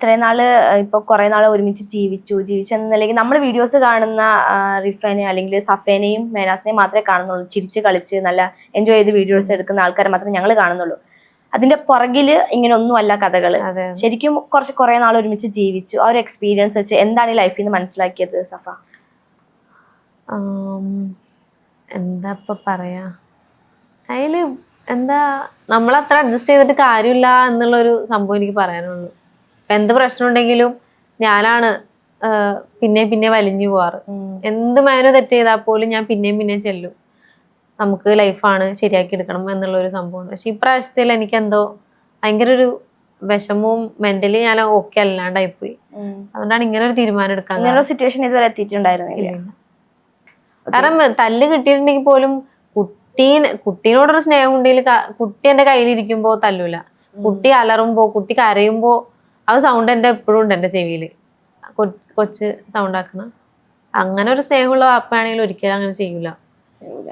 ഇത്രയും നാള് ഇപ്പൊ കുറെ നാള് ഒരുമിച്ച് ജീവിച്ചെന്നല്ലെങ്കിൽ നമ്മൾ വീഡിയോസ് കാണുന്ന റിഫനെ അല്ലെങ്കിൽ സഫേനെയും മേനാസിനെയും മാത്രമേ കാണുന്നുള്ളൂ. ചിരിച്ച് കളിച്ച് നല്ല എൻജോയ് ചെയ്ത് വീഡിയോസ് എടുക്കുന്ന ആൾക്കാരെ മാത്രമേ ഞങ്ങൾ കാണുന്നുള്ളൂ. അതിന്റെ പുറകില് ഇങ്ങനെ ഒന്നുമല്ല കഥകള്. ശരിക്കും കുറെ നാൾ ഒരുമിച്ച് ജീവിച്ചു. ആ ഒരു എക്സ്പീരിയൻസ് വെച്ച് എന്താണ് ഈ ലൈഫിൽ നിന്ന് മനസ്സിലാക്കിയത് സഫ? എന്താ ഇപ്പൊ പറയാ, അതില് എന്താ നമ്മളത്ര അഡ്ജസ്റ്റ് ചെയ്തിട്ട് കാര്യമില്ല എന്നുള്ളൊരു സംഭവം എനിക്ക് പറയാനുള്ളൂ. എന്ത് പ്രശ്നം ഉണ്ടെങ്കിലും ഞാനാണ് പിന്നെ വലിഞ്ഞു പോവാറ്. എന്ത് മേനോ തെറ്റ് ചെയ്താൽ പോലും ഞാൻ പിന്നെയും ചെല്ലും. നമുക്ക് ലൈഫാണ്, ശരിയാക്കി എടുക്കണം എന്നുള്ളൊരു സംഭവമാണ്. പക്ഷെ ഇപ്രാവശ്യത്തിൽ എനിക്ക് എന്തോ ഭയങ്കര ഒരു വിഷമവും മെന്റലി ഞാൻ ഓക്കെ അല്ലാണ്ടായിപ്പോയി. അതുകൊണ്ടാണ് ഇങ്ങനെ ഒരു തീരുമാനം എടുക്കാൻ സിറ്റുവേഷൻ ഇതുവരെ എത്തിയിട്ടുണ്ടായിരുന്നില്ല. കാരണം തല്ല് കിട്ടിയിട്ടുണ്ടെങ്കിൽ പോലും കുട്ടീനോടൊരു സ്നേഹം ഉണ്ടെങ്കിൽ കുട്ടി എന്റെ കയ്യിലിരിക്കുമ്പോ തല്ലൂല. കുട്ടി അലറുമ്പോ, കുട്ടി കരയുമ്പോ ആ സൗണ്ട് എപ്പോഴും ഉണ്ട് എന്റെ ചെവിയില്. കൊച്ച് സൗണ്ട് ആക്കണം. അങ്ങനെ ഒരു സ്നേഹമുള്ള വാപ്പയാണെങ്കിൽ ഒരിക്കലും അങ്ങനെ ചെയ്യൂല.